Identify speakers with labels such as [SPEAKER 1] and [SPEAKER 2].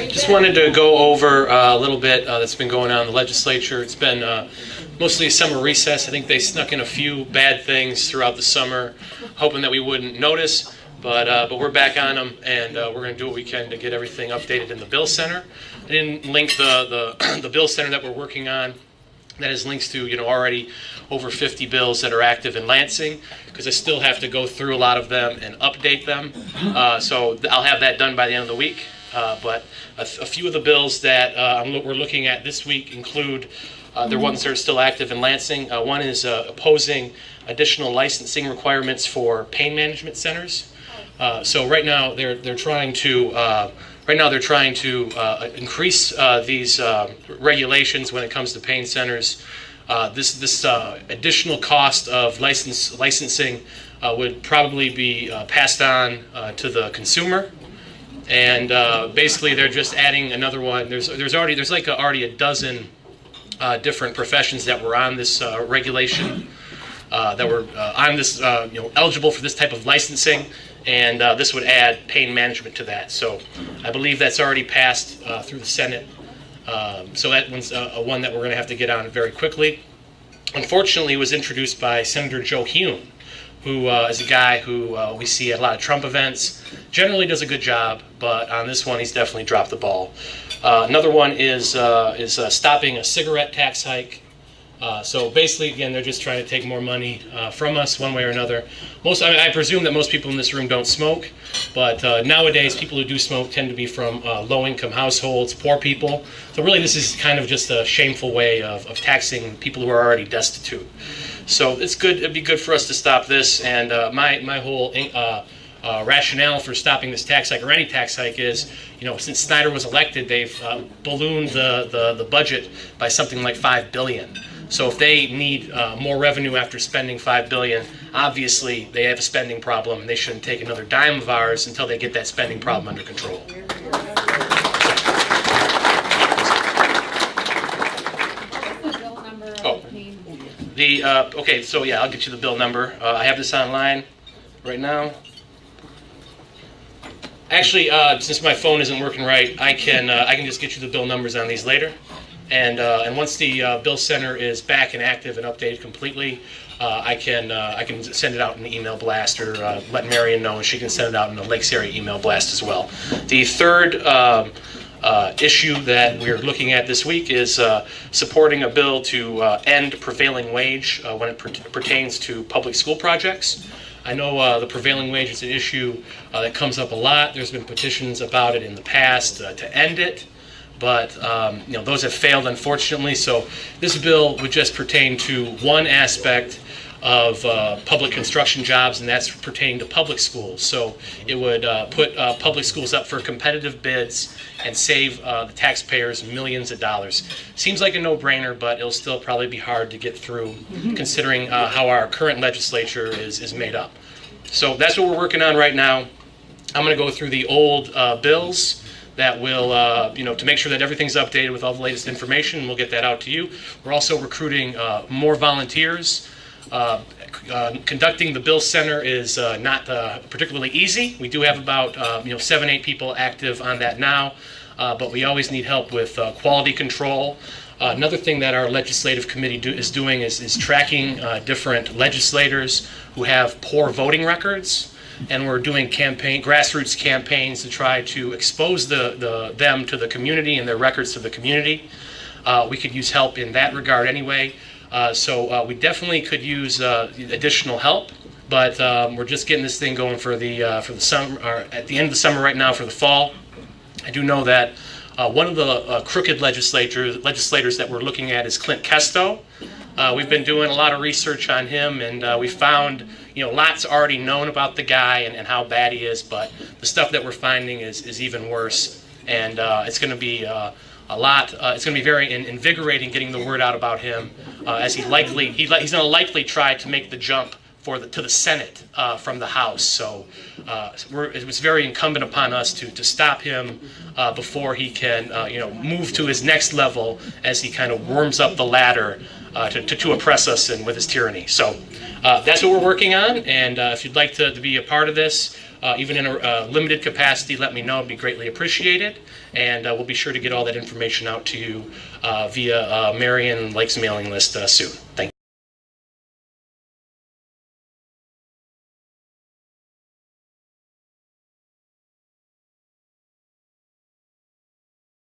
[SPEAKER 1] Just wanted to go over a little bit that's been going on in the legislature. It's been mostly a summer recess. I think they snuck in a few bad things throughout the summer, hoping that we wouldn't notice. But we're back on them, and we're going to do what we can to get everything updated in the Bill Center. I didn't link the Bill Center that we're working on. That has links to already over 50 bills that are active in Lansing, because I still have to go through a lot of them and update them. So I'll have that done by the end of the week. But a few of the bills that we're looking at this week include the ones that are still active in Lansing. One is opposing additional licensing requirements for pain management centers. So right now they're trying to increase these regulations when it comes to pain centers. This additional cost of licensing would probably be passed on to the consumer, and basically they're just adding another one. There's already a dozen different professions that were on this regulation, that were on this eligible for this type of licensing. And this would add pain management to that. So I believe that's already passed through the Senate. So that one's one that we're going to have to get on very quickly. Unfortunately, it was introduced by Senator Joe Hume, who is a guy who we see at a lot of Trump events. Generally does a good job, but on this one, he's definitely dropped the ball. Another one is stopping a cigarette tax hike. So basically, again, they're just trying to take more money from us one way or another. I presume that most people in this room don't smoke, but nowadays people who do smoke tend to be from low-income households, poor people. So really this is kind of just a shameful way of taxing people who are already destitute. So it's good. It'd be good for us to stop this. And my whole rationale for stopping this tax hike, or any tax hike, is, since Snyder was elected, they've ballooned the budget by something like $5 billion. So if they need more revenue after spending $5 billion, obviously they have a spending problem, and they shouldn't take another dime of ours until they get that spending problem under control. Okay, so yeah, I'll get you the bill number. I have this online right now. Actually, since my phone isn't working right, I can just get you the bill numbers on these later. And once the Bill Center is back and active and updated completely, I can send it out in the email blast, or let Marion know, and she can send it out in the Lakes area email blast as well. The third issue that we're looking at this week is supporting a bill to end prevailing wage when it pertains to public school projects. I know the prevailing wage is an issue that comes up a lot. There's been petitions about it in the past to end it. But those have failed, unfortunately. So this bill would just pertain to one aspect of public construction jobs, and that's pertaining to public schools. So it would put public schools up for competitive bids and save the taxpayers millions of dollars. Seems like a no-brainer, but it'll still probably be hard to get through, considering how our current legislature is made up. So that's what we're working on right now. I'm going to go through the old bills that will, to make sure that everything's updated with all the latest information. We'll get that out to you. We're also recruiting more volunteers. Conducting the Bill Center is not particularly easy. We do have about 7-8 people active on that now, but we always need help with quality control. Another thing that our legislative committee is doing is tracking different legislators who have poor voting records. And we're doing grassroots campaigns to try to expose them to the community and their records to the community. We could use help in that regard anyway. So we definitely could use additional help, but we're just getting this thing going for the summer, or at the end of the summer right now for the fall. I do know that one of the crooked legislators that we're looking at is Clint Kesto. We've been doing a lot of research on him, and we found lots already known about the guy and how bad he is, but the stuff that we're finding is even worse. And it's going to be it's going to be very invigorating getting the word out about him, as he's going to likely try to make the jump to the Senate from the House. So it was very incumbent upon us to stop him before he can move to his next level as he kind of worms up the ladder to oppress us and with his tyranny. So that's what we're working on, and if you'd like to be a part of this, even in a limited capacity, let me know. It'd be greatly appreciated. And we'll be sure to get all that information out to you via Marion Lake's mailing list soon. Thank you.